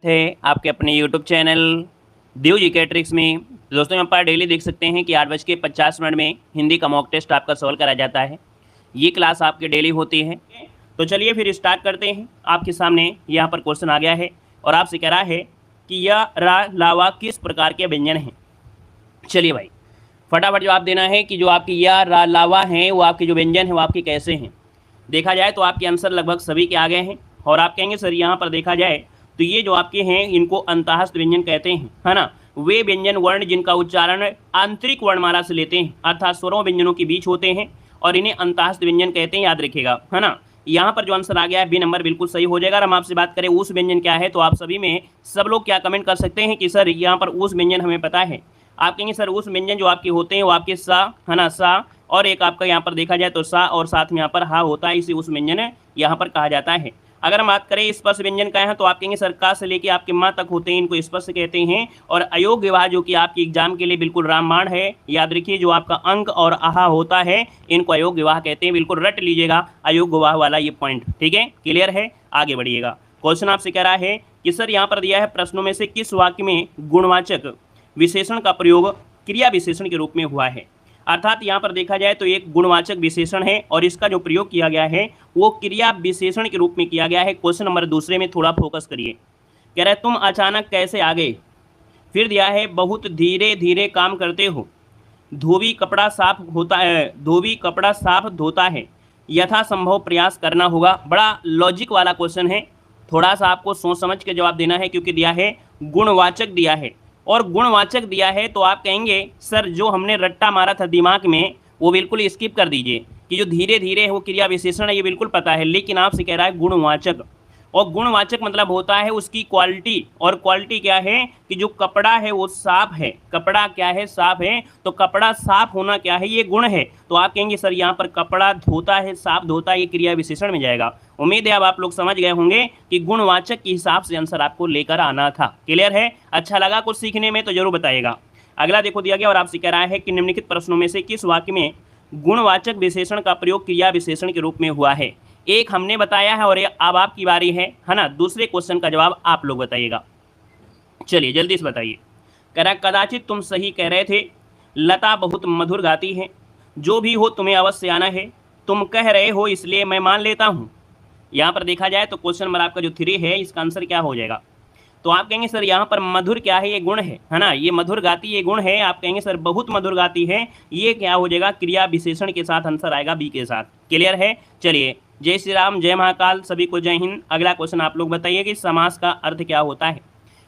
है आपके अपने यूट्यूब चैनल देव जी के ट्रिक्स में। दोस्तों यहाँ पर डेली देख सकते हैं कि 8:50 में हिंदी का मॉक टेस्ट आपका सॉल्व करा जाता है। ये क्लास आपकी डेली होती है। तो चलिए फिर स्टार्ट करते हैं। आपके सामने यहाँ पर क्वेश्चन आ गया है और आपसे कह रहा है कि यह रा लावा किस प्रकार के व्यंजन हैं। चलिए भाई फटाफट जवाब देना है कि जो आपकी यह रा लावा हैं वो आपके जो व्यंजन हैं वो आपके कैसे हैं। देखा जाए तो आपके आंसर लगभग सभी के आ गए हैं और आप कहेंगे सर यहाँ पर देखा जाए तो ये जो आपके हैं इनको अंतःस्थ व्यंजन कहते हैं, है ना। वे व्यंजन वर्ण जिनका उच्चारण आंतरिक वर्णमाला से लेते हैं अर्थात स्वरों व्यंजनों के बीच होते हैं और इन्हें अंतःस्थ व्यंजन कहते हैं, याद रखिएगा, है ना। यहाँ पर जो आंसर आ गया है बी नंबर बिल्कुल सही हो जाएगा। हम आपसे बात करें उस व्यंजन क्या है तो आप सभी में सब लोग क्या कमेंट कर सकते हैं कि सर यहाँ पर उस व्यंजन हमें पता है। आप कहेंगे सर उस व्यंजन जो आपके होते हैं वो आपके सा, है ना, सा और एक आपका यहाँ पर देखा जाए तो सा और साथ में यहाँ पर हा होता है, इसे उस व्यंजन यहाँ पर कहा जाता है। अगर हम बात करें स्पर्श व्यंजन का है तो आप कहेंगे सर का से लेके आपके माँ तक होते हैं, इनको स्पर्श कहते हैं। और अयोग विवाह जो कि आपके एग्जाम के लिए बिल्कुल रामबाण है, याद रखिए, जो आपका अंक और आहा होता है इनको अयोग विवाह कहते हैं। बिल्कुल रट लीजिएगा अयोग विवाह वाला ये पॉइंट, ठीक है, क्लियर है। आगे बढ़िएगा। क्वेश्चन आपसे कह रहा है कि सर यहाँ पर दिया है प्रश्नों में से किस वाक्य में गुणवाचक विशेषण का प्रयोग क्रिया विशेषण के रूप में हुआ है। अर्थात यहाँ पर देखा जाए तो एक गुणवाचक विशेषण है और इसका जो प्रयोग किया गया है वो क्रिया विशेषण के रूप में किया गया है। क्वेश्चन नंबर दूसरे में थोड़ा फोकस करिए। कह रहा है तुम अचानक कैसे आ गए। फिर दिया है बहुत धीरे धीरे काम करते हो। धोबी कपड़ा साफ होता है, धोबी कपड़ा साफ धोता है। यथासंभव प्रयास करना होगा। बड़ा लॉजिक वाला क्वेश्चन है, थोड़ा सा आपको सोच समझ के जवाब देना है क्योंकि दिया है गुणवाचक दिया है और गुणवाचक दिया है तो आप कहेंगे सर जो हमने रट्टा मारा था दिमाग में वो बिल्कुल स्किप कर दीजिए कि जो धीरे धीरे है वो क्रिया विशेषण है, ये बिल्कुल पता है, लेकिन आपसे कह रहा है गुणवाचक। और गुणवाचक मतलब होता है उसकी क्वालिटी, और क्वालिटी क्या है कि जो कपड़ा है वो साफ है। कपड़ा क्या है, साफ है, तो कपड़ा साफ होना क्या है, ये गुण है। तो आप कहेंगे सर यहाँ पर कपड़ा धोता है, साफ धोता है, ये क्रिया विशेषण में जाएगा। उम्मीद है अब आप लोग समझ गए होंगे कि गुणवाचक के हिसाब से आंसर आपको लेकर आना था। क्लियर है। अच्छा लगा कुछ सीखने में तो जरूर बताइएगा। अगला देखो दिया गया और आपसे कह रहा है कि निम्नलिखित प्रश्नों में से किस वाक्य में गुणवाचक विशेषण का प्रयोग क्रिया विशेषण के रूप में हुआ है। एक हमने बताया है और अब आपकी बारी है ना। दूसरे क्वेश्चन का जवाब आप लोग बताइएगा। चलिए जल्दी से बताइए। कह रहा कदाचित तुम सही कह रहे थे। लता बहुत मधुर गाती है। जो भी हो तुम्हें अवश्य आना है। तुम कह रहे हो इसलिए मैं मान लेता हूँ। यहाँ पर देखा जाए तो क्वेश्चन नंबर आपका जो 3 है इसका आंसर क्या हो जाएगा। तो आप कहेंगे सर यहाँ पर मधुर क्या है, ये गुण है ना, ये मधुर गाती ये गुण है। आप कहेंगे सर बहुत मधुर गाती है, ये क्या हो जाएगा, क्रिया विशेषण के साथ आंसर आएगा बी के साथ। क्लियर है। चलिए जय श्री राम, जय महाकाल, सभी को जय हिंद। अगला क्वेश्चन आप लोग बताइए कि समास का अर्थ क्या होता है।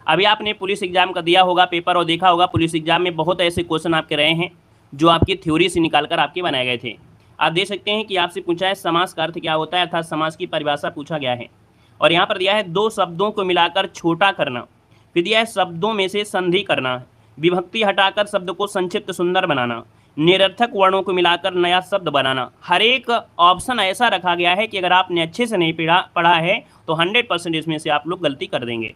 अभी आपने पुलिस एग्जाम का दिया होगा पेपर और देखा होगा पुलिस एग्जाम में बहुत ऐसे क्वेश्चन आपके रहे हैं जो आपकी थ्योरी से निकालकर आपके बनाए गए थे। आप देख सकते हैं कि आपसे पूछा है समास का अर्थ क्या होता है, अर्थात समास की परिभाषा पूछा गया है। और यहाँ पर दिया है दो शब्दों को मिलाकर छोटा करना। फिर दिया है शब्दों में से संधि करना, विभक्ति हटाकर शब्द को संक्षिप्त सुंदर बनाना, निरर्थक वर्णों को मिलाकर नया शब्द बनाना। हर एक ऑप्शन ऐसा रखा गया है कि अगर आपने अच्छे से नहीं पढ़ा है तो 100% इसमें से आप लोग गलती कर देंगे।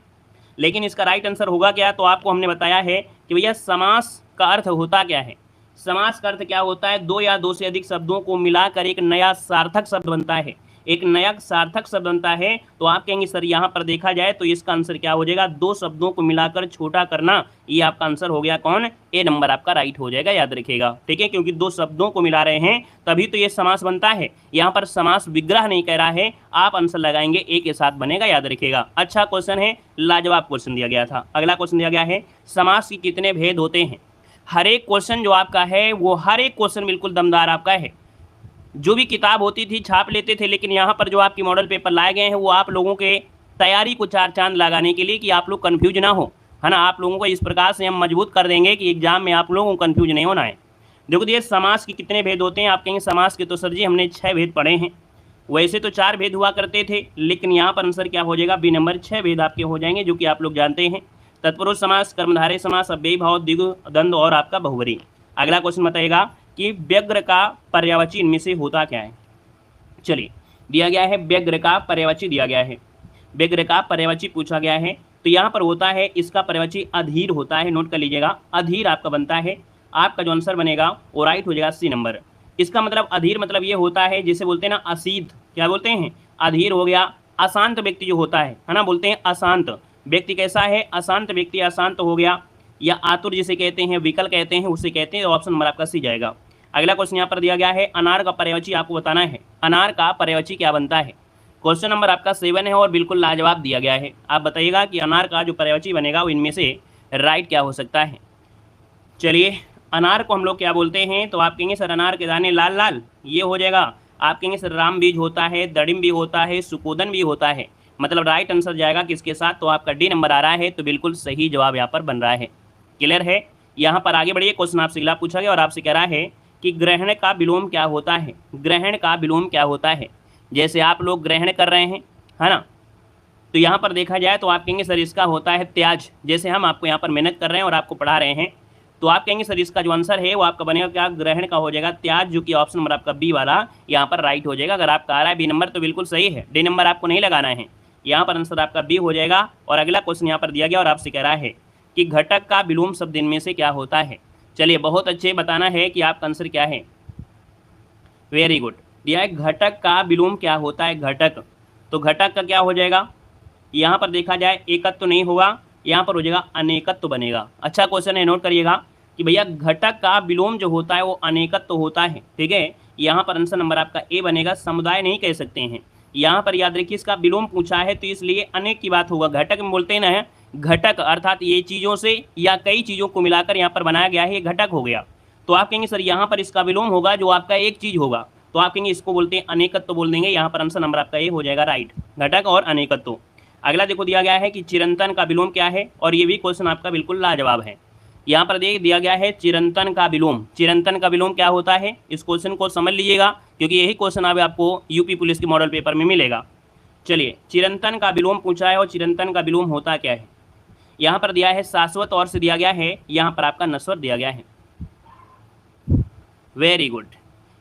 लेकिन इसका राइट आंसर होगा क्या, तो आपको हमने बताया है कि भैया समास का अर्थ होता क्या है। समास का अर्थ क्या होता है, दो या दो से अधिक शब्दों को मिलाकर एक नया सार्थक शब्द बनता है, एक नया सार्थक शब्द बनता है। तो आप कहेंगे सर यहाँ पर देखा जाए तो इसका आंसर क्या हो जाएगा, दो शब्दों को मिलाकर छोटा करना। ये आपका आंसर हो गया कौन, ए नंबर आपका राइट हो जाएगा, याद रखिएगा, ठीक है, क्योंकि दो शब्दों को मिला रहे हैं तभी तो ये समास बनता है। यहाँ पर समास विग्रह नहीं कह रहा है, आप आंसर लगाएंगे ए के साथ बनेगा, याद रखिएगा। अच्छा क्वेश्चन है, लाजवाब क्वेश्चन दिया गया था। अगला क्वेश्चन दिया गया है समास के कितने भेद होते हैं। हर एक क्वेश्चन जो आपका है वो हर एक क्वेश्चन बिल्कुल दमदार आपका है। जो भी किताब होती थी छाप लेते थे, लेकिन यहाँ पर जो आपकी मॉडल पेपर लाए गए हैं वो आप लोगों के तैयारी को चार चांद लगाने के लिए कि आप लोग कंफ्यूज ना हो, है ना। आप लोगों को इस प्रकार से हम मजबूत कर देंगे कि एग्जाम में आप लोगों को कंफ्यूज नहीं होना है। देखो ये समास के कितने भेद होते हैं। आप कहेंगे समास के तो सर जी हमने 6 भेद पढ़े हैं। वैसे तो 4 भेद हुआ करते थे, लेकिन यहाँ पर आंसर क्या हो जाएगा, बी नंबर 6 भेद आपके हो जाएंगे, जो कि आप लोग जानते हैं। तत्पुरुष समास, कर्मधारय समास, अव्ययी भाव, द्विगु, द्वंद्व और आपका बहुवरी। अगला क्वेश्चन बताएगा कि व्यग्र का पर्यायवाची इनमें से होता क्या है। चलिए दिया गया है व्यग्र का पर्यायवाची दिया गया है, व्यग्र का पर्यायवाची पूछा गया है। तो यहाँ पर होता है इसका पर्यायवाची अधीर होता है, नोट कर लीजिएगा, अधीर आपका बनता है। आपका जो आंसर बनेगा वो राइट हो जाएगा सी नंबर। इसका मतलब अधीर मतलब ये होता है जिसे बोलते हैं ना असीध, क्या बोलते हैं, अधीर हो गया। अशांत व्यक्ति जो होता है ना, बोलते हैं अशांत। व्यक्ति कैसा है, अशांत व्यक्ति, अशांत हो गया, या आतुर जिसे कहते हैं, विकल कहते हैं, उसे कहते हैं। ऑप्शन नंबर आपका सी जाएगा। अगला क्वेश्चन यहाँ पर दिया गया है, अनार का पर्यायवाची आपको बताना है। अनार का पर्यायवाची क्या बनता है? क्वेश्चन नंबर आपका 7 है और बिल्कुल लाजवाब दिया गया है। आप बताइएगा कि अनार का जो पर्यायवाची बनेगा वो इनमें से राइट क्या हो सकता है। चलिए, अनार को हम लोग क्या बोलते हैं? तो आप कहेंगे सर अनार के दाने लाल लाल, ये हो जाएगा। आप कहेंगे सर राम बीज होता है, दड़िम भी होता है, सुकोदन भी होता है। मतलब राइट आंसर जाएगा किसके साथ? तो आपका डी नंबर आ रहा है, तो बिल्कुल सही जवाब यहाँ पर बन रहा है। क्लियर है? यहाँ पर आगे बढ़िए, क्वेश्चन आपसे अगला पूछा गया और आपसे कह रहा है कि ग्रहण का विलोम क्या होता है? ग्रहण का विलोम क्या होता है? जैसे आप लोग ग्रहण कर रहे हैं, है ना, तो यहाँ पर देखा जाए तो आप कहेंगे सर इसका होता है त्याज। जैसे हम आपको यहाँ पर मेहनत कर रहे हैं और आपको पढ़ा रहे हैं, तो आप कहेंगे सर इसका जो आंसर है वो आपका बनेगा क्या? ग्रहण का हो जाएगा त्याज, जो कि ऑप्शन नंबर आपका बी वाला यहाँ पर राइट हो जाएगा। अगर आपका आ रहा है बी नंबर तो बिल्कुल सही है, डी नंबर आपको नहीं लगाना है, यहाँ पर आंसर आपका बी हो जाएगा। और अगला क्वेश्चन यहाँ पर दिया गया और आपसे कह रहा है कि घटक का विलोम शब्द इनमें से क्या होता है? चलिए, बहुत अच्छे बताना है कि आपका आंसर क्या है। Very good. दिया है घटक का विलोम क्या होता है? घटक, तो घटक का क्या हो जाएगा? यहाँ पर देखा जाए एकत्व नहीं होगा, यहाँ पर हो जाएगा अनेकत्व बनेगा। अच्छा क्वेश्चन है, नोट करिएगा कि भैया घटक का विलोम जो होता है वो अनेकत्व होता है। ठीक है, यहाँ पर आंसर नंबर आपका ए बनेगा। समुदाय नहीं कह सकते हैं, यहाँ पर याद रखिए इसका विलोम पूछा है तो इसलिए अनेक की बात होगा। घटक में बोलते हैं ना, घटक अर्थात ये चीज़ों से या कई चीज़ों को मिलाकर यहाँ पर बनाया गया है, ये घटक हो गया। तो आप कहेंगे सर यहाँ पर इसका विलोम होगा जो आपका एक चीज़ होगा, तो आप कहेंगे इसको बोलते हैं अनेकत्व बोल देंगे। यहाँ पर आंसर नंबर आपका ए हो जाएगा राइट, घटक और अनेकत्व। अगला देखो दिया गया है कि चिरंतन का विलोम क्या है, और ये भी क्वेश्चन आपका बिल्कुल लाजवाब है। यहाँ पर दिया गया है चिरंतन का विलोम। चिरंतन का विलोम क्या होता है? इस क्वेश्चन को समझ लीजिएगा, क्योंकि यही क्वेश्चन अब आपको यूपी पुलिस के मॉडल पेपर में मिलेगा। चलिए, चिरंतन का विलोम पूछा है और चिरंतन का विलोम होता क्या है? यहाँ पर दिया है शाश्वत और से दिया गया है, यहाँ पर आपका नश्वर दिया गया है। Very good.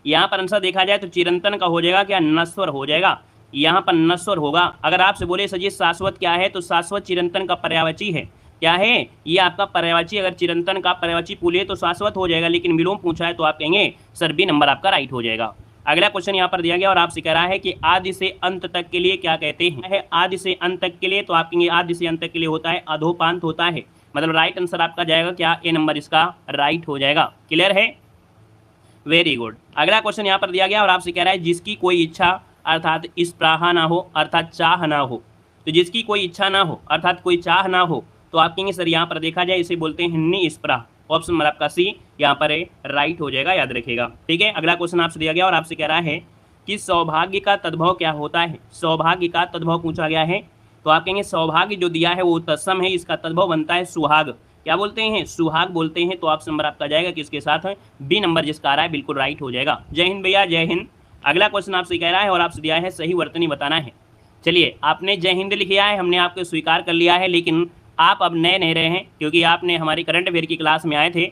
यहाँ पर आंसर देखा जाए तो चिरंतन का हो जाएगा क्या? नश्वर हो जाएगा। यहाँ पर नश्वर होगा। अगर आपसे बोले सर जी शाश्वत क्या है, तो शाश्वत चिरंतन का पर्यायवाची है। क्या है? ये आपका पर्यायवाची। अगर चिरंतन का पर्यायवाची पूछे तो शाश्वत हो जाएगा, लेकिन विलोम पूछा है तो आप कहेंगे सर बी नंबर आपका राइट हो जाएगा। अगला क्वेश्चन यहाँ पर दिया गया और आपसे कह रहा है कि आदि से अंत तक के लिए क्या कहते हैं? आदि से अंत तक के लिए, तो आप कहेंगे आदि से अंत तक के लिए होता है अधोपांत होता है। मतलब राइट आंसर आपका जाएगा क्या? ए नंबर इसका राइट हो जाएगा। क्लियर है? Very good. अगला क्वेश्चन यहाँ पर दिया गया और आपसे कह रहा है जिसकी कोई इच्छा अर्थात स्पृहा ना हो, अर्थात चाह ना हो। तो जिसकी कोई इच्छा ना हो अर्थात कोई चाह ना हो, तो आप कहेंगे सर यहाँ पर देखा जाए इसे बोलते हैं निस्पृह। ऑप्शन नंबर आपका सी यहाँ पर राइट हो जाएगा, याद रखिएगा। ठीक है, अगला क्वेश्चन आपसे दिया गया और आपसे कह रहा है कि सौभाग्य का तद्भव क्या होता है? सौभाग्य का तद्भव पूछा गया है, तो आप कहेंगे सौभाग्य जो दिया है वो तत्सम है, इसका तद्भव बनता है सुहाग। क्या बोलते हैं? सुहाग बोलते हैं। तो ऑप्शन नंबर आपका जाएगा किसके साथ? बी नंबर जिसका आ रहा है बिल्कुल राइट हो जाएगा। जय हिंद भैया, जय हिंद। अगला क्वेश्चन आपसे कह रहा है और आपसे दिया है सही वर्तनी बताना है। चलिए, आपने जय हिंद लिखा है, हमने आपको स्वीकार कर लिया है, लेकिन आप अब नए नहीं रहे हैं, क्योंकि आपने हमारी करंट अफेयर की क्लास में आए थे।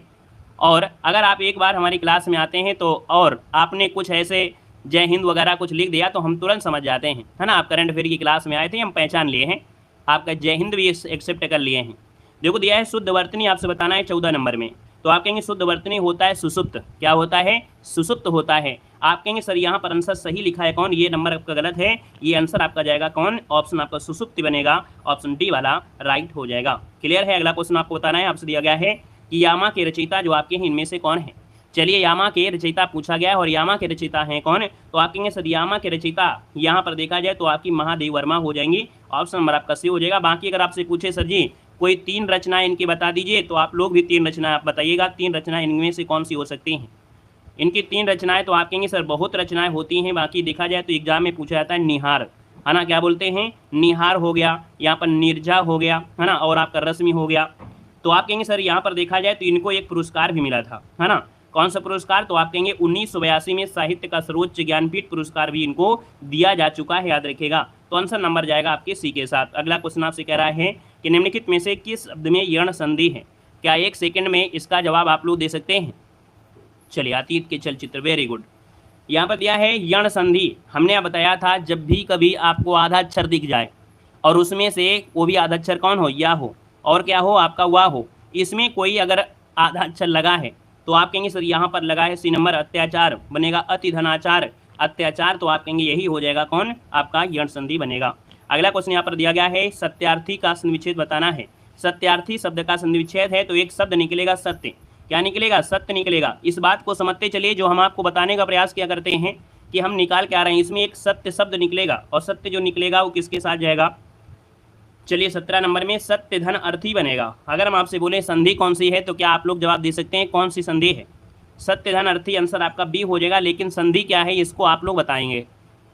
और अगर आप एक बार हमारी क्लास में आते हैं तो और आपने कुछ ऐसे जय हिंद वगैरह कुछ लिख दिया तो हम तुरंत समझ जाते हैं, है ना। आप करंट अफेयर की क्लास में आए थे, हम पहचान लिए हैं, आपका जय हिंद भी एक्सेप्ट कर लिए हैं। देखो दिया है शुद्ध वर्तनी आपसे बताना है 14 नंबर में, तो आप कहेंगे शुद्ध वर्तनी होता है सुसुप्त। क्या होता है? सुसुप्त होता है। आप कहेंगे सर यहाँ पर आंसर सही लिखा है कौन? ये नंबर आपका गलत है, ये आंसर आपका जाएगा कौन? ऑप्शन आपका सुसुप्ति बनेगा, ऑप्शन डी वाला राइट हो जाएगा। क्लियर है? अगला क्वेश्चन आपको बताना है, आपसे दिया गया है कि यामा के रचयिता जो आपके हैं इनमें से कौन है? चलिए, यामा के रचयिता पूछा गया है और यामा के रचयिता हैं कौन? तो आप कहेंगे सर यामा के रचयिता यहाँ पर देखा जाए तो आपकी महादेवी वर्मा हो जाएंगी, ऑप्शन नंबर आपका सी हो जाएगा। बाकी अगर आपसे पूछे सर जी कोई 3 रचनाएं इनकी बता दीजिए, तो आप लोग भी 3 रचनाएं आप बताइएगा, 3 रचनाएं इनमें से कौन सी हो सकती हैं? इनकी 3 रचनाएं, तो आप कहेंगे सर बहुत रचनाएं होती हैं, बाकी देखा जाए तो एग्जाम में पूछा जाता है निहार, है ना। क्या बोलते हैं? निहार हो गया, यहाँ पर निर्जा हो गया, है ना, और आपका रश्मि हो गया। तो आप कहेंगे सर यहाँ पर देखा जाए तो इनको एक पुरस्कार भी मिला था, है ना। कौन सा पुरस्कार? तो आप कहेंगे 1982 में साहित्य का सर्वोच्च ज्ञानपीठ पुरस्कार भी इनको दिया जा चुका है, याद रखिएगा। तो आंसर नंबर जाएगा आपके सी के साथ। अगला क्वेश्चन आपसे कह रहा है कि निम्नलिखित में से किस शब्द में यण संधि है? क्या 1 सेकंड में इसका जवाब आप लोग दे सकते हैं? चलिए, अतीत के चलचित्र, वेरी गुड। यहाँ पर दिया है यण संधि। हमने अब बताया था जब भी कभी आपको आधा अक्षर दिख जाए और उसमें से वो भी आधा अक्षर कौन हो? या हो, और क्या हो? आपका वाह हो। इसमें कोई अगर आधा अक्षर लगा है तो आप कहेंगे सर यहाँ पर लगा है सी नंबर अत्याचार, बनेगा अति धनाचार, अत्याचार। तो आप कहेंगे यही हो जाएगा कौन? आपका यण संधि बनेगा। अगला क्वेश्चन यहाँ पर दिया गया है, सत्यार्थी का संधि विच्छेद बताना है। सत्यार्थी शब्द का संधि विच्छेद है तो एक शब्द निकलेगा सत्य। क्या निकलेगा? सत्य निकलेगा। इस बात को समझते चलिए, जो हम आपको बताने का प्रयास किया करते हैं कि हम निकाल के आ रहे हैं, इसमें एक सत्य शब्द निकलेगा और सत्य जो निकलेगा वो किसके साथ जाएगा? चलिए 17 नंबर में सत्य धन अर्थी बनेगा। अगर हम आपसे बोले संधि कौन सी है तो क्या आप लोग जवाब दे सकते हैं कौन सी संधि है? सत्य धन अर्थी आंसर आपका बी हो जाएगा, लेकिन संधि क्या है इसको आप लोग बताएंगे।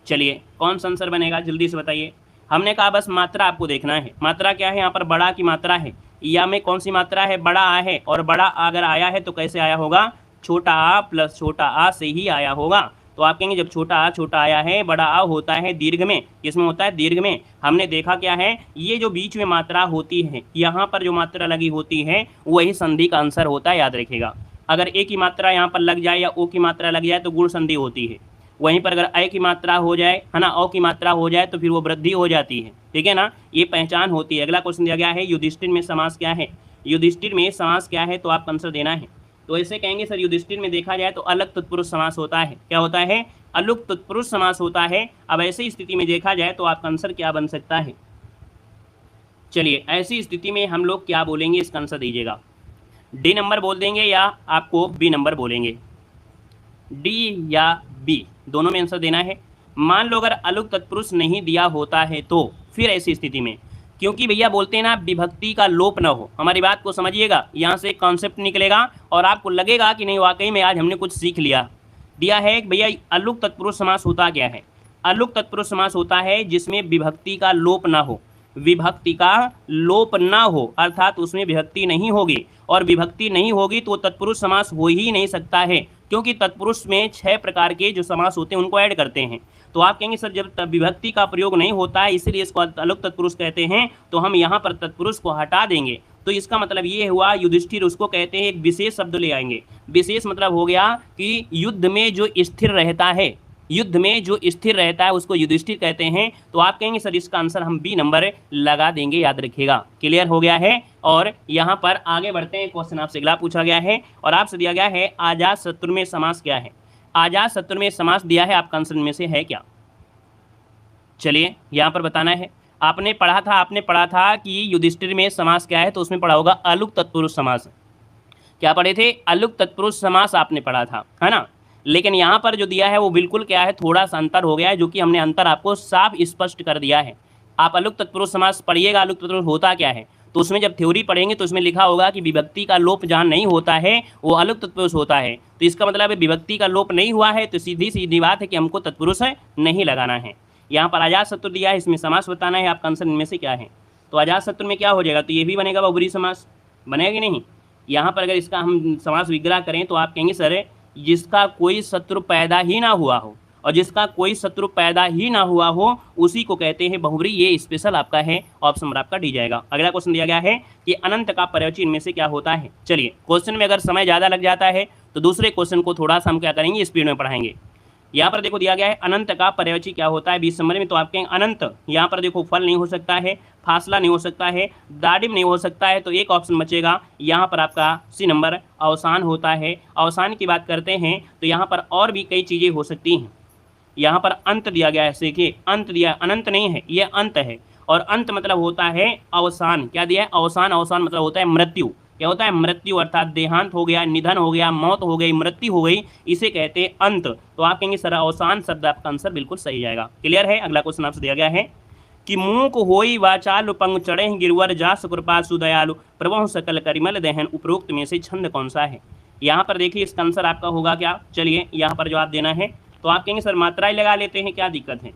चलिए कौन सा आंसर बनेगा जल्दी से बताइए। हमने कहा बस मात्रा आपको देखना है। मात्रा क्या है? यहाँ पर बड़ा की मात्रा है, या में कौन सी मात्रा है? बड़ा आ है, और बड़ा अगर आया है तो कैसे आया होगा? छोटा आ प्लस छोटा आ से ही आया होगा। तो आप कहेंगे जब छोटा आ आया है, बड़ा आ होता है दीर्घ में। किसमें होता है? दीर्घ में। हमने देखा क्या है, ये जो बीच में मात्रा होती है, यहाँ पर जो मात्रा लगी होती है वही संधि का आंसर होता है, याद रखिएगा। अगर ए की मात्रा यहाँ पर लग जाए या ओ की मात्रा लग जाए तो गुण संधि होती है। वहीं पर अगर ए की मात्रा हो जाए, है ना, ओ की मात्रा हो जाए तो फिर वो वृद्धि हो जाती है। ठीक है ना, ये पहचान होती है। अगला क्वेश्चन दिया गया है, युधिष्ठिर में समास क्या है? युधिष्ठिर में समास क्या है तो आपका आंसर देना है। तो ऐसे कहेंगे सर युधिष्ठिर में देखा जाए तो अलग तत्पुरुष समास होता है। क्या होता है? अलग तत्पुरुष समास होता है। अब ऐसी स्थिति में देखा जाए तो आपका आंसर क्या बन सकता है? चलिए ऐसी स्थिति में हम लोग क्या बोलेंगे, इसका आंसर दीजिएगा। डी नंबर बोल देंगे या आपको बी नंबर बोलेंगे? डी या बी दोनों में आंसर देना है। मान लो अगर अलुक तत्पुरुष नहीं दिया होता है तो फिर ऐसी स्थिति में, क्योंकि भैया बोलते हैं ना विभक्ति का लोप न हो। हमारी बात को समझिएगा, यहाँ से कॉन्सेप्ट निकलेगा और आपको लगेगा कि नहीं वाकई में आज हमने कुछ सीख लिया। दिया है भैया अलुक तत्पुरुष समास होता क्या है? अलुक तत्पुरुष समास होता है जिसमें विभक्ति का लोप ना हो। विभक्ति का लोप ना हो अर्थात उसमें विभक्ति नहीं होगी, और विभक्ति नहीं होगी तो तत्पुरुष समास हो ही नहीं सकता है, क्योंकि तत्पुरुष में 6 प्रकार के जो समास होते हैं उनको ऐड करते हैं। तो आप कहेंगे सर जब विभक्ति का प्रयोग नहीं होता है इसलिए इसको अलुक तत्पुरुष कहते हैं, तो हम यहाँ पर तत्पुरुष को हटा देंगे। तो इसका मतलब ये हुआ युधिष्ठिर उसको कहते हैं, एक विशेष शब्द ले आएंगे। विशेष मतलब हो गया कि युद्ध में जो स्थिर रहता है, युद्ध में जो स्थिर रहता है उसको युधिष्ठिर कहते हैं। तो आप कहेंगे सर इसका आंसर हम बी नंबर लगा देंगे, याद रखिएगा। क्लियर हो गया है। और यहाँ पर आगे बढ़ते हैं, क्वेश्चन आपसे अगला पूछा गया है और आपसे दिया गया है आजाद शत्रु में समास क्या है? आजाद शत्रु में समास दिया है, आपका आंसर में से है क्या? चलिए यहाँ पर बताना है। आपने पढ़ा था कि युधिष्ठिर में समास क्या है, तो उसमें पढ़ा होगा अलुक तत्पुरुष समास। क्या पढ़े थे? अलुक तत्पुरुष समास आपने पढ़ा था, है ना। लेकिन यहाँ पर जो दिया है वो बिल्कुल क्या है, थोड़ा सा अंतर हो गया है, जो कि हमने अंतर आपको साफ स्पष्ट कर दिया है। आप अलुक तत्पुरुष समास पढ़िएगा, अलुक तत्पुरुष होता क्या है, तो उसमें जब थ्योरी पढ़ेंगे तो उसमें लिखा होगा कि विभक्ति का लोप जहाँ नहीं होता है वो अलुक तत्पुरुष होता है। तो इसका मतलब है विभक्ति का लोप नहीं हुआ है, तो सीधी सीधी बात है कि हमको तत्पुरुष नहीं लगाना है। यहाँ पर अजात शत्रु दिया है, इसमें समास बताना है, आपका आंसर इनमें से क्या है? तो अजात शत्रु में क्या हो जाएगा, तो ये भी बनेगा बहुब्रीहि समास, बनेगा कि नहीं? यहाँ पर अगर इसका हम समास विग्रह करें तो आप कहेंगे सर जिसका कोई शत्रु पैदा ही ना हुआ हो, और जिसका कोई शत्रु पैदा ही ना हुआ हो उसी को कहते हैं बहुब्रीहि। ये स्पेशल आपका है, ऑप्शन नंबर आपका डी जाएगा। अगला क्वेश्चन दिया गया है कि अनंत का पर्यायवाची इनमें से क्या होता है? चलिए क्वेश्चन में अगर समय ज़्यादा लग जाता है तो दूसरे क्वेश्चन को थोड़ा सा हम क्या करेंगे, स्पीड में पढ़ाएंगे। यहाँ पर देखो दिया गया है अनंत का पर्यायवाची क्या होता है 20 नंबर में, तो आप कहेंगे अनंत। यहाँ पर देखो फल नहीं हो सकता है, फासला नहीं हो सकता है, दाडिम नहीं हो सकता है, तो एक ऑप्शन बचेगा। यहाँ पर आपका सी नंबर अवसान होता है। अवसान की बात करते हैं तो यहाँ पर और भी कई चीज़ें हो सकती हैं। यहाँ पर अंत दिया गया है, देखिए अंत दिया, अनंत नहीं है, ये अंत है। और अंत मतलब होता है अवसान। क्या दिया है? अवसान। अवसान मतलब होता है मृत्यु। क्या होता है? मृत्यु, अर्थात देहांत हो गया, निधन हो गया, मौत हो गई, मृत्यु हो गई, इसे कहते हैं अंत। तो आप कहेंगे सर अवसान शब्द आपका आंसर बिल्कुल सही जाएगा। क्लियर है। अगला क्वेश्चन आपसे दिया गया है कि मूक होई वाचालु पंग चढ़े गिरवर जास कृपा सुदयालु प्रभु सकल करिमल दहन, उपरोक्त में से छंद कौन सा है? यहाँ पर देखिए इसका आंसर आपका होगा क्या? चलिए यहाँ पर जवाब देना है। तो आप कहेंगे सर मात्रा ही लगा लेते हैं, क्या दिक्कत है?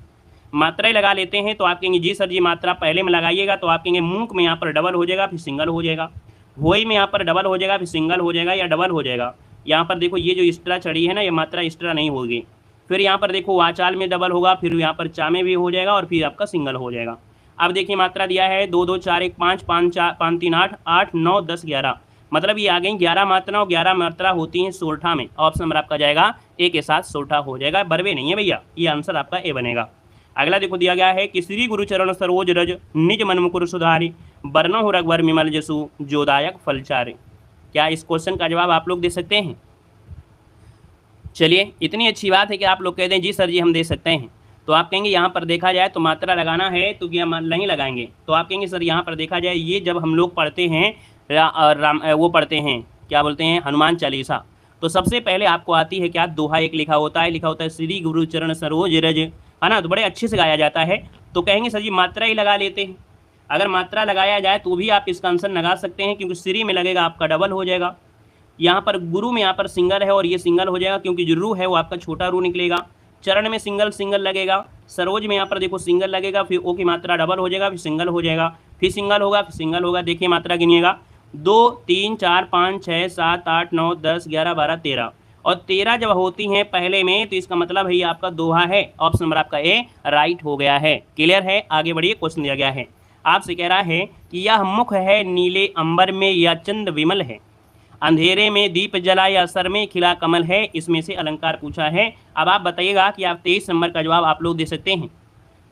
मात्रा ही लगा लेते हैं। तो आप कहेंगे जी सर जी मात्रा पहले में लगाइएगा, तो आप कहेंगे मूक में यहाँ पर डबल हो जाएगा फिर सिंगल हो जाएगा, होई में यहाँ पर डबल हो जाएगा फिर सिंगल हो जाएगा या डबल हो जाएगा। यहाँ पर देखो ये जो एक्स्ट्रा चढ़ी है ना, ये मात्रा एक्स्ट्रा नहीं होगी। फिर यहाँ पर देखो वाचाल में डबल होगा, फिर यहाँ पर चा में भी हो जाएगा और फिर आपका सिंगल हो जाएगा। अब देखिए मात्रा दिया है 2 2 4 1 5 5 4 5 3 8 8 9 10 11, मतलब ये आ गई 11 मात्रा, और 11 मात्रा होती हैं सोरठा में। ऑप्शन नंबर आपका जाएगा ए के साथ सोरठा हो जाएगा, बरवे नहीं है भैया, ये आंसर आपका ए बनेगा। अगला देखो दिया गया है कि श्री गुरु चरण सरोज रज निज मन मुकुर सुधारी बरनो हो रघुवर विमल जसु जोदायक फलचारे। क्या इस क्वेश्चन का जवाब आप लोग दे सकते हैं? चलिए इतनी अच्छी बात है कि आप लोग कह दें जी सर जी हम दे सकते हैं। तो आप कहेंगे यहाँ पर देखा जाए तो मात्रा लगाना है तो क्या नहीं लगाएंगे, तो आप कहेंगे सर यहाँ पर देखा जाए ये जब हम लोग पढ़ते हैं वो पढ़ते हैं क्या बोलते हैं हनुमान चालीसा, तो सबसे पहले आपको आती है क्या दोहा एक लिखा होता है श्री गुरु चरण सरोज रज, है ना, तो बड़े अच्छे से गाया जाता है। तो कहेंगे सर जी मात्रा ही लगा लेते हैं, अगर मात्रा लगाया जाए तो भी आप इसका आंसर लगा सकते हैं क्योंकि श्री में लगेगा आपका डबल हो जाएगा, यहाँ पर गुरु में यहाँ पर सिंगल है और ये सिंगल हो जाएगा क्योंकि जो रू है वो आपका छोटा रू निकलेगा, चरण में सिंगल सिंगल लगेगा, सरोज में यहाँ पर देखो सिंगल लगेगा, फिर ओ की मात्रा डबल हो जाएगा, फिर सिंगल हो जाएगा, फिर सिंगल होगा, फिर सिंगल होगा। देखिए मात्रा गिनिएगा 2 3 4 5 6 7 8 9 10 11 12 13 और 13 जब होती हैं पहले में तो इसका मतलब है ये आपका दोहा है। ऑप्शन नंबर आपका ए राइट हो गया है। क्लियर है, आगे बढ़िए। क्वेश्चन दिया गया है आपसे, कह रहा है कि यह मुख है नीले अंबर में या चंद विमल है, अंधेरे में दीप जला या सर में खिला कमल है, इसमें से अलंकार पूछा है। अब आप बताइएगा कि आप 23 नंबर का जवाब आप लोग दे सकते हैं,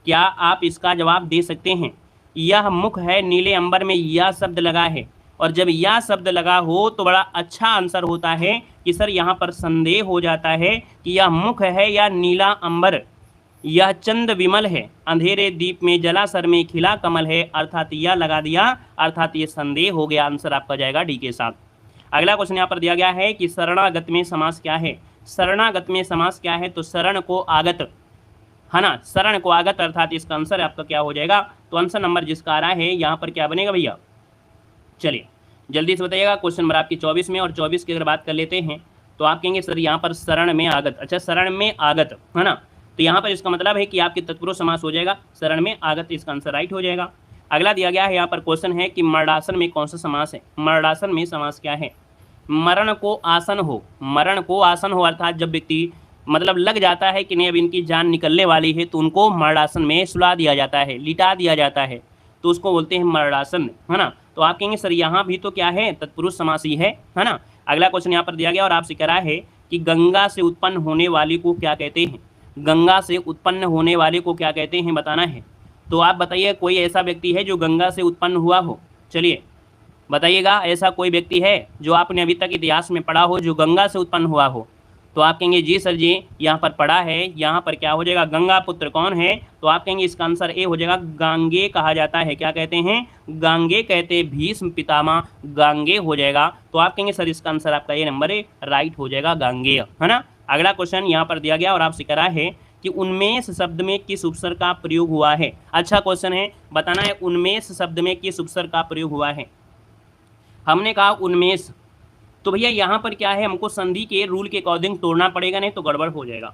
क्या आप इसका जवाब दे सकते हैं? यह मुख है नीले अंबर में यह शब्द लगा है, और जब यह शब्द लगा हो तो बड़ा अच्छा आंसर होता है कि सर यहाँ पर संदेह हो जाता है कि यह मुख है या नीला अंबर, यह चंद विमल है, अंधेरे दीप में जला सर में खिला कमल है, अर्थात यह लगा दिया, अर्थात ये संदेह हो गया। आंसर आपका जाएगा डी के साथ। अगला क्वेश्चन यहाँ पर दिया गया है कि शरणागत में समास क्या है। शरणागत में समास क्या है? तो शरण को आगत, है ना, शरण को आगत, अर्थात इसका आंसर आपका क्या हो जाएगा? तो आंसर नंबर जिसका आ रहा है यहाँ पर क्या बनेगा भैया? चलिए जल्दी से बताइएगा। क्वेश्चन नंबर आपकी 24 में, और 24 की अगर बात कर लेते हैं तो आप कहेंगे सर यहाँ पर शरण में आगत, अच्छा शरण में आगत, है ना, तो यहाँ पर इसका मतलब है कि आपके तत्पुरुष समास हो जाएगा, शरण में आगत, इसका आंसर राइट हो जाएगा। अगला दिया गया है यहाँ पर क्वेश्चन है कि मरणासन में कौन सा समास है। मरणासन में समास क्या है? मरण को आसन हो, मरण को आसन हो, अर्थात जब व्यक्ति मतलब लग जाता है कि नहीं अब इनकी जान निकलने वाली है तो उनको मरणासन में सुला दिया जाता है, लिटा दिया जाता है, तो उसको बोलते हैं मरणासन, है ना। तो आप कहेंगे सर यहाँ भी तो क्या है? तत्पुरुष समास ही है ना। अगला क्वेश्चन यहाँ पर दिया गया और आपसे कह रहा है कि गंगा से उत्पन्न होने वाले को क्या कहते हैं। गंगा से उत्पन्न होने वाले को क्या कहते हैं बताना है। तो आप बताइए कोई ऐसा व्यक्ति है जो गंगा से उत्पन्न हुआ हो? चलिए बताइएगा, ऐसा कोई व्यक्ति है जो आपने अभी तक इतिहास में पढ़ा हो जो गंगा से उत्पन्न हुआ हो? तो आप कहेंगे जी सर जी यहाँ पर पढ़ा है, यहाँ पर क्या हो जाएगा? गंगा पुत्र कौन है? तो आप कहेंगे इसका आंसर ए हो जाएगा, गांगे कहा जाता है। क्या कहते हैं? गांगे कहते, भीष्म पितामह गांगे हो जाएगा। तो आप कहेंगे सर इसका आंसर आपका ए नंबर ए राइट हो जाएगा, गांगे, है ना। अगला क्वेश्चन यहाँ पर दिया गया और आपसे करा है कि उन्मेष शब्द में किस उपसर्ग का प्रयोग हुआ है। अच्छा क्वेश्चन है, बताना है उन्मेष शब्द में किस उपसर्ग का प्रयोग हुआ है। हमने कहा उन्मेष, तो भैया यहाँ पर क्या है, हमको संधि के रूल के अकॉर्डिंग तोड़ना पड़ेगा, नहीं तो गड़बड़ हो जाएगा।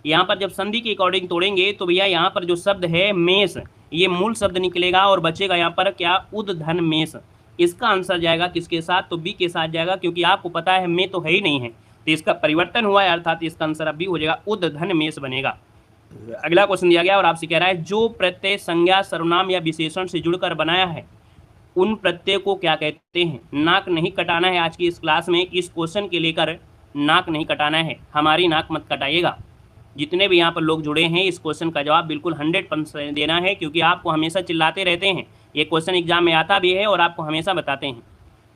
यहाँ पर जब संधि के अकॉर्डिंग तोड़ेंगे तो भैया यहाँ पर जो शब्द है मेष, ये मूल शब्द निकलेगा और बचेगा यहाँ पर क्या? उद्धन मेष। इसका आंसर जाएगा किसके साथ? तो बी के साथ जाएगा, क्योंकि आपको पता है में तो है ही नहीं है, तो इसका परिवर्तन हुआ है, अर्थात इसका आंसर अब भी हो जाएगा, उद्धन मेष बनेगा। अगला क्वेश्चन दिया गया और आपसे कह रहा है जो प्रत्यय संज्ञा सर्वनाम या विशेषण से जुड़कर बनाया है उन प्रत्यय को क्या कहते हैं। नाक नहीं कटाना है आज की इस क्लास में, इस क्वेश्चन के लेकर नाक नहीं कटाना है, हमारी नाक मत कटाइएगा। जितने भी यहाँ पर लोग जुड़े हैं इस क्वेश्चन का जवाब बिल्कुल 100% देना है, क्योंकि आपको हमेशा चिल्लाते रहते हैं, ये क्वेश्चन एग्जाम में आता भी है और आपको हमेशा बताते हैं।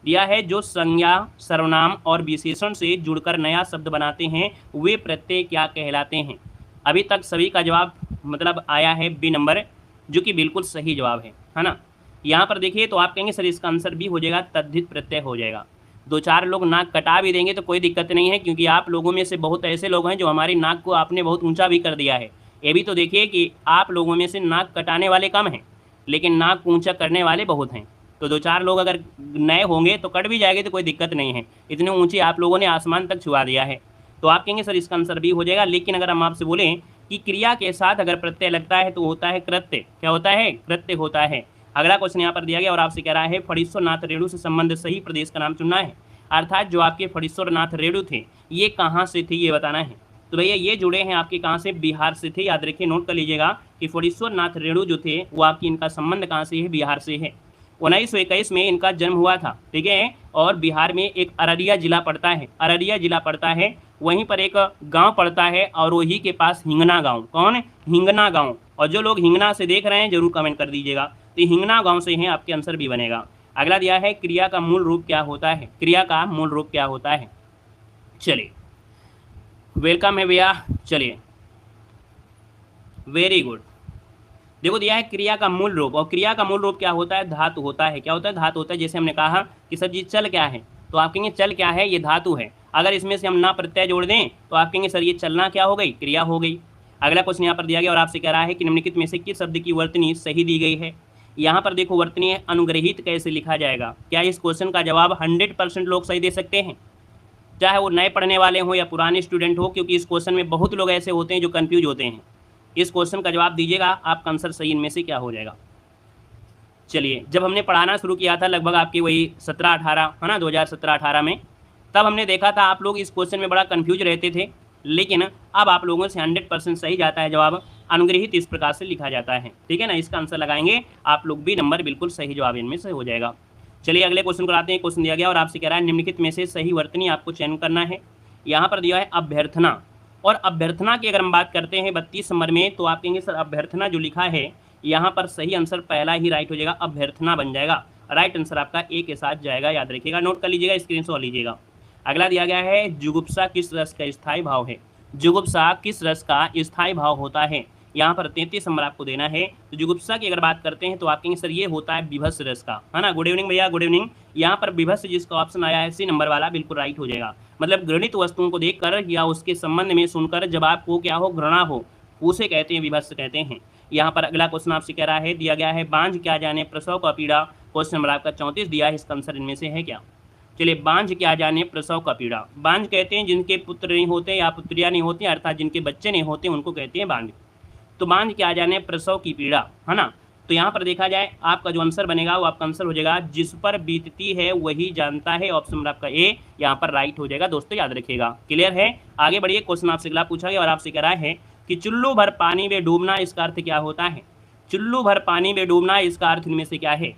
दिया है जो संज्ञा सर्वनाम और विशेषण से जुड़कर नया शब्द बनाते हैं वे प्रत्यय क्या कहलाते हैं। अभी तक सभी का जवाब मतलब आया है बी नंबर, जो कि बिल्कुल सही जवाब है ना। यहाँ पर देखिए तो आप कहेंगे सर इसका आंसर भी हो जाएगा, तद्धित प्रत्यय हो जाएगा। 2-4 लोग नाक कटा भी देंगे तो कोई दिक्कत नहीं है, क्योंकि आप लोगों में से बहुत ऐसे लोग हैं जो हमारी नाक को आपने बहुत ऊंचा भी कर दिया है। ये भी तो देखिए कि आप लोगों में से नाक कटाने वाले कम हैं, लेकिन नाक ऊंचा करने वाले बहुत हैं। तो 2-4 लोग अगर नए होंगे तो कट भी जाएंगे तो कोई दिक्कत नहीं है, इतने ऊँचे आप लोगों ने आसमान तक छुआ दिया है। तो आप कहेंगे सर इसका आंसर भी हो जाएगा। लेकिन अगर हम आपसे बोलें कि क्रिया के साथ अगर प्रत्यय लगता है तो होता है कृत्य। क्या होता है? कृत्य होता है। अगला क्वेश्चन यहाँ पर दिया गया और आपसे कह रहा है फणीश्वरनाथ रेणु से संबंध सही प्रदेश का नाम चुनना है। अर्थात जो आपके फणीश्वरनाथ रेणु थे ये कहाँ से थे ये बताना है। तो भैया ये जुड़े हैं आपके कहाँ से? बिहार से थे। याद रखिए, नोट कर लीजिएगा कि फणीश्वरनाथ रेणु जो थे वो आपकी इनका संबंध कहाँ से है? बिहार से है। 1921 में इनका जन्म हुआ था, ठीक है। और बिहार में एक अररिया जिला पड़ता है, अररिया जिला पड़ता है, वहीं पर एक गांव पड़ता है और वही के पास हिंगना गांव। कौन? हिंगना गांव। और जो लोग हिंगना से देख रहे हैं जरूर कमेंट कर दीजिएगा, तो हिंगना गांव से हैं, आपके आंसर भी बनेगा। अगला दिया है क्रिया का मूल रूप क्या होता है। क्रिया का मूल रूप क्या होता है? चलिए वेलकम है भैया। चलिए वेरी गुड। देखो दिया है क्रिया का मूल रूप, और क्रिया का मूल रूप क्या होता है? धातु होता है। क्या होता है? धातु होता है। जैसे हमने कहा कि सर जी चल क्या है, तो आप कहेंगे चल क्या है? ये धातु है। अगर इसमें से हम ना प्रत्यय जोड़ दें तो आप कहेंगे सर ये चलना क्या हो गई? क्रिया हो गई। अगला क्वेश्चन यहाँ पर दिया गया और आपसे कह रहा है कि निम्नलिखित में से किस शब्द की वर्तनी सही दी गई है। यहाँ पर देखो वर्तनी है, अनुग्रहित कैसे लिखा जाएगा? क्या इस क्वेश्चन का जवाब 100% लोग सही दे सकते हैं, चाहे वो नए पढ़ने वाले हों या पुराने स्टूडेंट हो? क्योंकि इस क्वेश्चन में बहुत लोग ऐसे होते हैं जो कंफ्यूज होते हैं। इस क्वेश्चन का जवाब दीजिएगा, आपका आंसर सही इनमें से क्या हो जाएगा। चलिए, जब हमने पढ़ाना शुरू किया था लगभग आपकी वही 17-18 है ना, 2017-18 में, तब हमने देखा था आप लोग इस क्वेश्चन में बड़ा कंफ्यूज रहते थे, लेकिन अब आप लोगों से 100% सही जाता है जवाब। अनुग्रहित इस प्रकार से लिखा जाता है, ठीक है ना। इसका आंसर लगाएंगे आप लोग भी, नंबर बिल्कुल सही जवाब इनमें से हो जाएगा। चलिए अगले क्वेश्चन को आते हैं। क्वेश्चन दिया गया और आपसे कह रहा है निम्नलिखित में से सही वर्तनी आपको चयन करना है। यहाँ पर दिया है अभ्यर्थना, और अभ्यर्थना की अगर हम बात करते हैं 32 नंबर में, तो आप कहेंगे सर अभ्यर्थना जो लिखा है यहाँ पर सही आंसर पहला ही राइट हो जाएगा, अभ्यर्थना बन जाएगा। राइट आंसर आपका ए के साथ जाएगा, याद रखिएगा, नोट कर लीजिएगा, स्क्रीनशॉट लीजिएगा। अगला दिया गया है जुगुप्सा किस रस का स्थायी भाव है। जुगुप्सा किस रस का स्थायी भाव होता है? यहाँ पर 33 नंबर आपको देना है। तो जुगुप्सा की अगर बात करते हैं तो आप कहेंगे सर ये होता है विभत्स रस का, है ना। गुड इवनिंग भैया, गुड इवनिंग। यहाँ पर विभत्स जिसका ऑप्शन आया है सी नंबर वाला, बिल्कुल राइट हो जाएगा। मतलब घृणित वस्तुओं को देखकर या उसके संबंध में सुनकर जब आपको क्या हो, घृणा हो, उसे कहते हैं विभत्स कहते हैं। यहाँ पर अगला क्वेश्चन आपसे कह रहा है, दिया गया है बांझ क्या जाने प्रसव का पीड़ा। क्वेश्चन नंबर आपका 34 दिया है, इसका आंसर इनमें से है क्या? चलिए, बांझ क्या जाने प्रसव का पीड़ा। बांझ कहते हैं जिनके पुत्र नहीं होते या पुत्रियां नहीं होती, अर्थात जिनके बच्चे नहीं होते, उनको कहते हैं बांझ। तो बांझ क्या जाने प्रसव की पीड़ा, है ना। तो यहाँ पर देखा जाए आपका जो आंसर बनेगा वो आपका आंसर हो जाएगा जिस पर बीतती है वही जानता है। ऑप्शन नंबर आपका ए यहाँ पर राइट हो जाएगा। दोस्तों याद रखिएगा, क्लियर है। आगे बढ़िए, क्वेश्चन आपसे अगला पूछा गया और आपसे कह रहा है कि चुल्लू भर पानी में डूबना, इसका अर्थ क्या होता है? चुल्लू भर पानी में डूबना, इसका अर्थ इनमें से क्या है?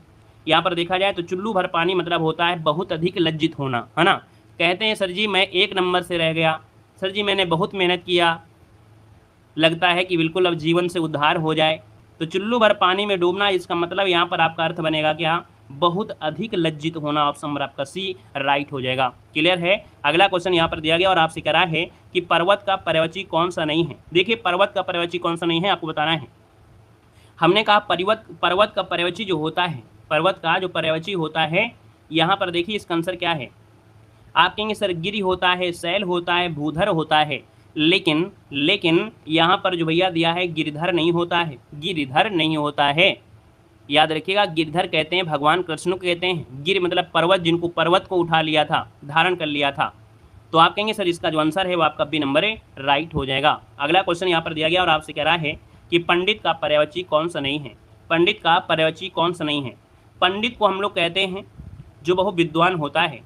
यहाँ पर देखा जाए तो चुल्लू भर पानी मतलब होता है बहुत अधिक लज्जित होना, है ना। कहते हैं सर जी मैं 1 नंबर से रह गया, सर जी मैंने बहुत मेहनत किया, लगता है कि बिल्कुल अब जीवन से उद्धार हो जाए। तो चुल्लू भर पानी में डूबना, इसका मतलब यहाँ पर आपका अर्थ बनेगा क्या? बहुत अधिक लज्जित होना। ऑप्शन नंबर आपका सी राइट हो जाएगा, क्लियर है। अगला क्वेश्चन यहाँ पर दिया गया और आपसे कह रहा है कि पर्वत का पर्वची कौन सा नहीं है। देखिए पर्वत का पर्वची कौन सा नहीं है आपको बताना है। हमने कहा पर्वत का पर्वची जो होता है, पर्वत का जो पर्वची होता है, यहाँ पर देखिए इसका आंसर क्या है। आप कहेंगे सर गिरि होता है, शैल होता है, भूधर होता है, लेकिन यहाँ पर जो भैया दिया है गिरधर नहीं होता है, गिरधर नहीं होता है। याद रखिएगा, गिरधर कहते हैं भगवान कृष्ण को कहते हैं। गिर मतलब पर्वत, जिनको पर्वत को उठा लिया था, धारण कर लिया था। तो आप कहेंगे सर इसका जो आंसर है वो आपका बी नंबर राइट हो जाएगा। अगला क्वेश्चन यहाँ पर दिया गया और आपसे कह रहा है कि पंडित का पर्यवची कौन सा नहीं है। पंडित का पर्यवची कौन सा नहीं है? पंडित को हम लोग कहते हैं जो बहुत विद्वान होता है,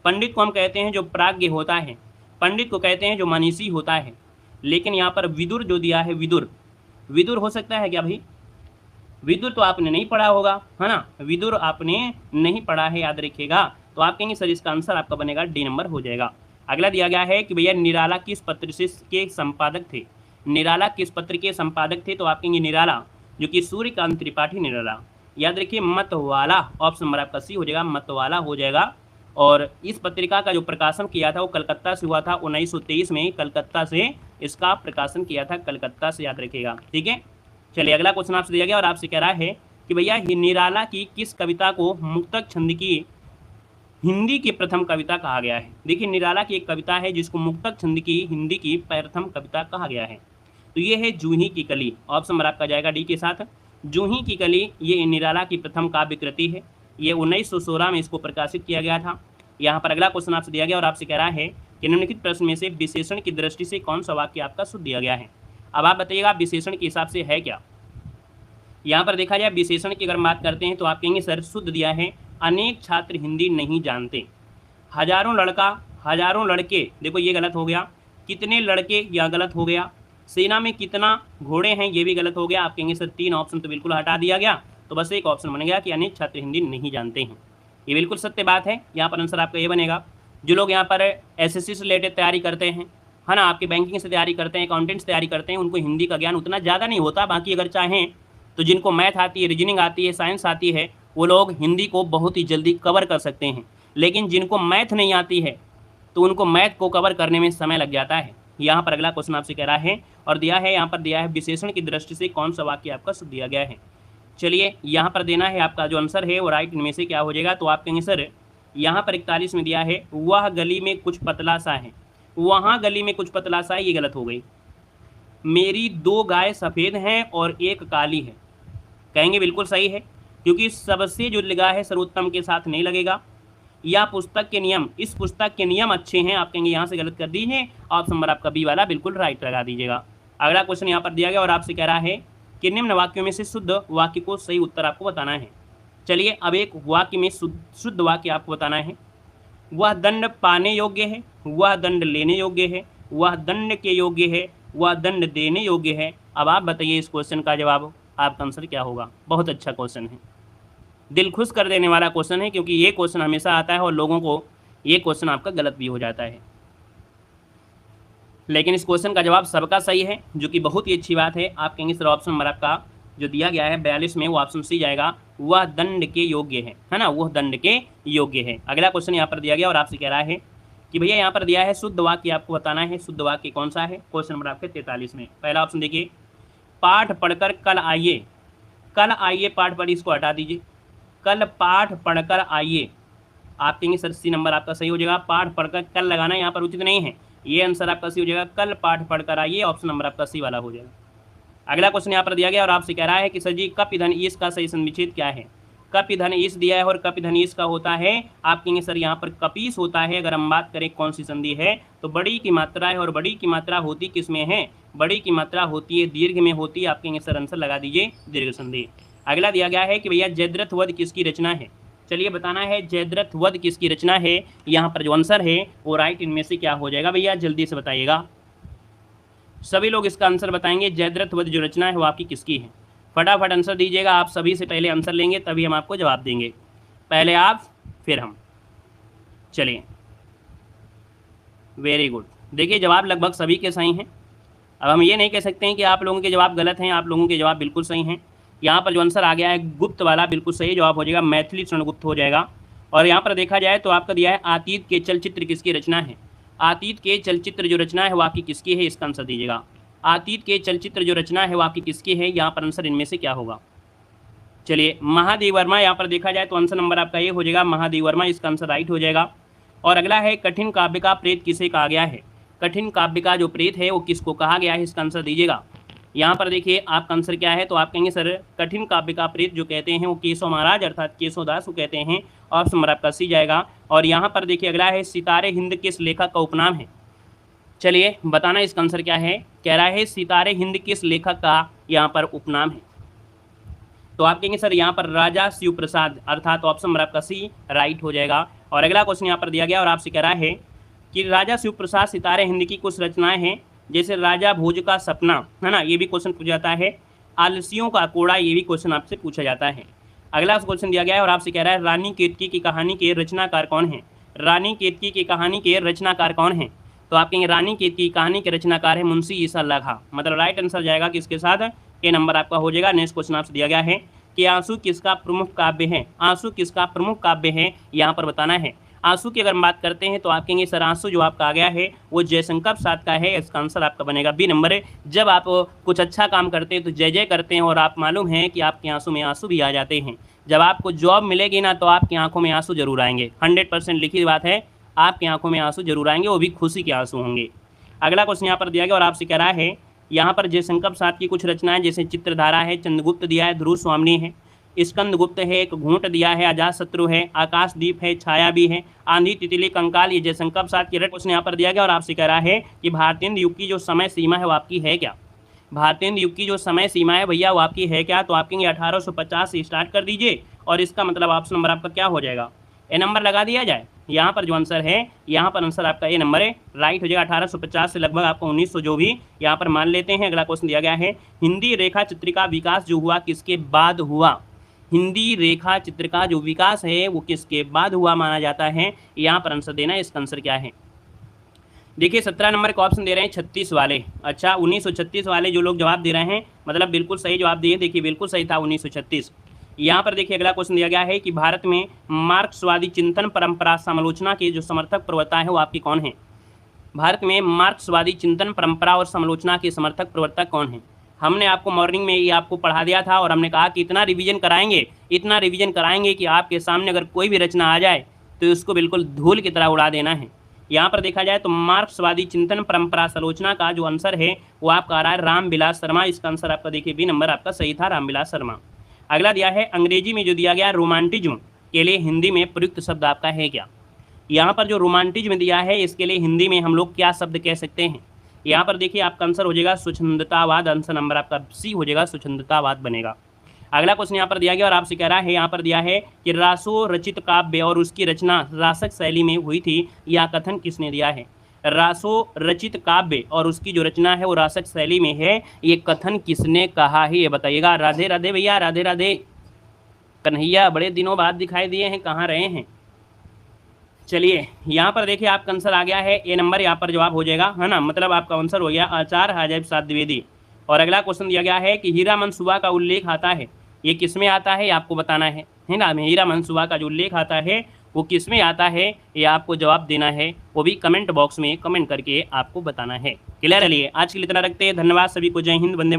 पंडित को हम कहते हैं जो प्राज्ञ होता है, पंडित को कहते हैं जो मनीषी होता है। लेकिन यहाँ पर विदुर जो दिया है, विदुर हो सकता है क्या भाई? विदुर तो आपने नहीं पढ़ा होगा, है ना, विदुर आपने नहीं पढ़ा है, याद रखिएगा। तो आप कहेंगे सर इसका आंसर आपका बनेगा डी नंबर हो जाएगा। अगला दिया गया है कि भैया निराला किस पत्र से के संपादक थे। निराला किस पत्र के संपादक थे? तो आप कहेंगे निराला जो कि सूर्यकांत त्रिपाठी निराला। याद रखिए मतवाला, ऑप्शन नंबर आपका सी हो जाएगा, मतवाला हो जाएगा। और इस पत्रिका का जो प्रकाशन किया था वो कलकत्ता से हुआ था, 1923 में कलकत्ता से इसका प्रकाशन किया था, कलकत्ता से, याद रखिएगा, ठीक है। चलिए अगला क्वेश्चन आपसे दिया गया और आपसे कह रहा है कि भैया निराला की किस कविता को मुक्तक छंद की हिंदी की प्रथम कविता कहा गया है। देखिए निराला की एक कविता है जिसको मुक्तक छंद की हिंदी की प्रथम कविता कहा गया है, तो ये है जूही की कली। ऑप्शन नंबर आपका जाएगा डी के साथ। जूही की कली ये निराला की प्रथम काव्य कृति है, ये 1916 में इसको प्रकाशित किया गया था। यहाँ पर अगला क्वेश्चन आपसे दिया गया और आपसे कह रहा है कि निम्नलिखित प्रश्न में से विशेषण की दृष्टि से कौन सा वाक्य आपका शुद्ध दिया गया है। अब आप बताइएगा विशेषण के हिसाब से है क्या। यहाँ पर देखा जाए विशेषण की अगर बात करते हैं तो आप कहेंगे सर शुद्ध दिया है अनेक छात्र हिंदी नहीं जानते, हजारों लड़का हजारों लड़के, देखो ये गलत हो गया, कितने लड़के यह गलत हो गया, सेना में कितना घोड़े हैं ये भी गलत हो गया। आप कहेंगे सर 3 ऑप्शन तो बिल्कुल हटा दिया गया, तो बस एक ऑप्शन बन गया कि अनेक छात्र हिंदी नहीं जानते हैं। ये बिल्कुल सत्य बात है। यहाँ पर आंसर आपका ये बनेगा। जो लोग यहाँ पर एसएससी से रिलेटेड तैयारी करते हैं, है ना, आपके बैंकिंग से तैयारी करते हैं, अकाउंटेंट से तैयारी करते हैं, उनको हिंदी का ज्ञान उतना ज़्यादा नहीं होता। बाकी अगर चाहें तो जिनको मैथ आती है, रीजनिंग आती है, साइंस आती है, वो लोग हिंदी को बहुत ही जल्दी कवर कर सकते हैं। लेकिन जिनको मैथ नहीं आती है तो उनको मैथ को कवर करने में समय लग जाता है। यहाँ पर अगला क्वेश्चन आपसे कह रहा है और दिया है, यहाँ पर दिया है विशेषण की दृष्टि से कौन सा वाक्य आपका शुद्ध दिया गया है। चलिए यहाँ पर देना है आपका जो आंसर है वो राइट इनमें से क्या हो जाएगा। तो आप कहेंगे सर यहाँ पर 41 में दिया है वह गली में कुछ पतला सा है, वहाँ गली में कुछ पतला सा है, ये गलत हो गई। मेरी 2 गाय सफ़ेद हैं और 1 काली है, कहेंगे बिल्कुल सही है क्योंकि सबसे जो लगा है सर्वोत्तम के साथ नहीं लगेगा। या पुस्तक के नियम, इस पुस्तक के नियम अच्छे हैं, आप कहेंगे यहाँ से गलत कर दीजिए। ऑप्शन नंबर आपका बी वाला बिल्कुल राइट लगा दीजिएगा। अगला क्वेश्चन यहाँ पर दिया गया और आपसे कह रहा है कि निम्न वाक्यों में से शुद्ध वाक्य को सही उत्तर आपको बताना है। चलिए अब एक वाक्य में शुद्ध वाक्य आपको बताना है। वह दंड पाने योग्य है, वह दंड लेने योग्य है, वह दंड के योग्य है, वह दंड देने योग्य है। अब आप बताइए इस क्वेश्चन का जवाब, आपका आंसर क्या होगा। बहुत अच्छा क्वेश्चन है, दिल खुश कर देने वाला क्वेश्चन है क्योंकि ये क्वेश्चन हमेशा आता है और लोगों को ये क्वेश्चन आपका गलत भी हो जाता है, लेकिन इस क्वेश्चन का जवाब सबका सही है जो कि बहुत ही अच्छी बात है। आप कहेंगे सर ऑप्शन नंबर आपका जो दिया गया है 42 में वो ऑप्शन सी जाएगा, वह दंड के योग्य है ना, वह दंड के योग्य है। अगला क्वेश्चन यहाँ पर दिया गया और आपसे कह रहा है कि भैया यहाँ पर दिया है शुद्ध वाक्य आपको बताना है। शुद्ध वाक्य कौन सा है, क्वेश्चन नंबर आपके 43 में। पहला ऑप्शन देखिए, पाठ पढ़कर कल आइए। कल आइए पाठ पढ़ी, इसको हटा दीजिए, कल पाठ पढ़कर आइए। आप कहेंगे सर सी नंबर आपका सही हो जाएगा, पाठ पढ़कर कल लगाना यहाँ पर उचित नहीं है, ये आंसर आपका सी हो जाएगा, कल पाठ पढ़कर आइए। ऑप्शन नंबर आपका सी वाला हो जाएगा। अगला क्वेश्चन यहाँ पर दिया गया और आपसे कह रहा है कि सर जी कप ईंधन ईस का सही संविच्छेद क्या है। कप ईंधन ईस दिया है और कप ईंधन ईस का होता है, आप कहेंगे सर यहाँ पर कपीस होता है। अगर हम बात करें कौन सी संधि है तो बड़ी की मात्रा है, और बड़ी की मात्रा होती किस में है, बड़ी की मात्रा होती है दीर्घ में होती है। आप कहेंगे सर आंसर लगा दीजिए दीर्घ संधि। अगला दिया गया है कि भैया जयद्रथ वध किसकी रचना है। चलिए बताना है जयद्रथ वध किसकी रचना है। यहाँ पर जो आंसर है वो राइट इनमें से क्या हो जाएगा भैया, जल्दी से बताइएगा। सभी लोग इसका आंसर बताएंगे, जयद्रथ वध जो रचना है वो आपकी किसकी है। फटाफट आंसर दीजिएगा, आप सभी से पहले आंसर लेंगे तभी हम आपको जवाब देंगे, पहले आप फिर हम। चलिए वेरी गुड, देखिए जवाब लगभग सभी के सही हैं। अब हम ये नहीं कह सकते हैं कि आप लोगों के जवाब गलत हैं, आप लोगों के जवाब बिल्कुल सही हैं। यहाँ पर जो आंसर आ गया है गुप्त वाला बिल्कुल सही जवाब हो जाएगा, मैथिली चरणगुप्त हो जाएगा। और यहाँ पर देखा जाए तो आपका दिया है अतीत के चलचित्र किसकी रचना है। अतीत के चलचित्र जो रचना है वो आपकी किसकी है, इसका आंसर दीजिएगा। अतीत के चलचित्र जो रचना है वो आपकी किसकी है, यहाँ पर आंसर इनमें से क्या होगा। चलिए महादेव वर्मा, यहाँ पर देखा जाए तो आंसर नंबर आपका ये हो जाएगा महादेव वर्मा, इसका आंसर राइट हो जाएगा। और अगला है कठिन काव्य का प्रेत किसे कहा गया है। कठिन काव्य का जो प्रेत है वो किसको कहा गया है, इसका आंसर दीजिएगा। यहाँ पर देखिए आपका आंसर क्या है, तो आप कहेंगे सर कठिन काव्य का प्रेत जो कहते हैं वो केशव महाराज अर्थात केशव दास को कहते हैं। ऑप्शन नंबर आपका सी जाएगा। और यहाँ पर देखिए अगला है सितारे हिंद किस लेखक का उपनाम है। चलिए बताना इसका आंसर क्या है, कह रहा है सितारे हिंद किस लेखक का यहाँ पर उपनाम है। तो आप कहेंगे सर यहाँ पर राजा शिव प्रसाद अर्थात ऑप्शन नंबर आपका सी राइट हो जाएगा। और अगला क्वेश्चन यहाँ पर दिया गया और आपसे कह रहा है कि राजा शिव प्रसाद सितारे हिंद की कुछ रचनाएं हैं, जैसे राजा भोज का सपना, है ना, ये भी क्वेश्चन पूछा जाता है। आलसियों का कोड़ा, ये भी क्वेश्चन आपसे पूछा जाता है। अगला क्वेश्चन दिया गया है और आपसे कह रहा है रानी केतकी की कहानी के रचनाकार कौन है। रानी केतकी की कहानी के रचनाकार कौन है, तो आप कहेंगे रानी केतकी की कहानी के रचनाकार है मुंशी ईसा अल्लाह खां। मतलब राइट आंसर जाएगा किसके साथ, ए नंबर आपका हो जाएगा। नेक्स्ट क्वेश्चन आपसे दिया गया है कि आंसू किसका प्रमुख काव्य है। आंसू किसका प्रमुख काव्य है, यहाँ पर बताना है। आंसू की अगर हम बात करते हैं तो आप कहेंगे सर आंसू जो आपका आ गया है वो जयशंकर प्रसाद का है, इसका आंसर आपका बनेगा बी नंबर। जब आप कुछ अच्छा काम करते हैं तो जय जय करते हैं और आप मालूम है कि आपकी आंसू में आंसू भी आ जाते हैं। जब आपको जॉब मिलेगी ना तो आपकी आंखों में आंसू जरूर आएंगे, 100% लिखी बात है, आपकी आंखों में आंसू जरूर आएंगे, वो भी खुशी के आंसू होंगे। अगला क्वेश्चन यहाँ पर दिया गया और आपसे कह रहा है यहाँ पर जयशंकर प्रसाद की कुछ रचनाएं जैसे चित्रधारा है, चंद्रगुप्त दिया है, ध्रुव स्वामिनी है, स्कंदगुप्त है, एक घूंट दिया है, अजातशत्रु है, आकाशदीप है, छाया भी है, आंधी तितली कंकाल, ये जयशंकर प्रसाद की क्वेश्चन यहाँ पर दिया गया और आपसे कह रहा है कि भारतीय युग की जो समय सीमा है वो आपकी है क्या। भारतीय युग की जो समय सीमा है भैया वो आपकी है क्या, तो आप कहेंगे 1850 से स्टार्ट कर दीजिए और इसका मतलब ऑप्शन नंबर आपका क्या हो जाएगा, ए नंबर लगा दिया जाए। यहाँ पर जो आंसर है यहाँ पर आंसर आपका ए नंबर है, राइट हो जाएगा। 1850 से लगभग आपको 1900 जो भी यहाँ पर मान लेते हैं। अगला क्वेश्चन दिया गया है हिंदी रेखा चित्र का विकास जो हुआ किसके बाद हुआ। हिंदी रेखा चित्र का जो विकास है वो किसके बाद हुआ माना जाता है, यहाँ पर आंसर देना है। इसका आंसर क्या है, देखिए 17 नंबर का ऑप्शन दे रहे हैं 36 वाले। अच्छा 1936 वाले जो लोग जवाब दे रहे हैं मतलब बिल्कुल सही जवाब दिए, देखिए बिल्कुल सही था 1936। यहाँ पर देखिए अगला क्वेश्चन दिया गया है कि भारत में मार्क्सवादी चिंतन परंपरा समालोचना के जो समर्थक प्रवक्ता है वो आपकी कौन है। भारत में मार्क्सवादी चिंतन परंपरा और समालोचना के समर्थक प्रवर्तक कौन है? हमने आपको मॉर्निंग में ये आपको पढ़ा दिया था और हमने कहा कि इतना रिवीजन कराएंगे कि आपके सामने अगर कोई भी रचना आ जाए तो उसको बिल्कुल धूल की तरह उड़ा देना है। यहाँ पर देखा जाए तो मार्क्सवादी चिंतन परंपरा समालोचना का जो आंसर है वो आपका आ रहा है रामविलास शर्मा। इसका आंसर आपका देखिए बी नंबर आपका सही था, रामविलास शर्मा। अगला दिया है अंग्रेजी में जो दिया गया रोमांटिज्म के लिए हिंदी में प्रयुक्त शब्द आपका है क्या? यहाँ पर जो रोमांटिज्म दिया है इसके लिए हिंदी में हम लोग क्या शब्द कह सकते हैं? यहाँ पर देखिए आपका आंसर हो जाएगा स्वच्छंदतावाद। आंसर नंबर आपका सी हो जाएगा, स्वच्छंदतावाद बनेगा। अगला क्वेश्चन यहाँ पर दिया गया और आपसे कह रहा है, यहाँ पर दिया है कि रासो रचित काव्य और उसकी रचना रासक शैली में हुई थी, यह कथन किसने दिया है? रासो रचित काव्य और उसकी जो रचना है वो रासक शैली में है, ये कथन किसने कहा है ये बताइएगा। राधे राधे भैया, राधे राधे। कन्हैया बड़े दिनों बाद दिखाई दिए हैं, कहाँ रहे हैं? चलिए यहाँ पर देखिए आपका आंसर आ गया है ए नंबर, यहाँ पर जवाब हो जाएगा, है ना। मतलब आपका आंसर हो गया आचार्य अजैब साध द्विवेदी। और अगला क्वेश्चन दिया गया है कि हीरा मनसूबा का उल्लेख आता है, ये किस में आता है आपको बताना है ना। हीरा मनसूबा का जो उल्लेख आता है वो किस में आता है ये आपको जवाब देना है, वो भी कमेंट बॉक्स में कमेंट करके आपको बताना है। क्लियर है? आज के लिए इतना रखते हैं, धन्यवाद सभी को, जय हिंद, वंदे।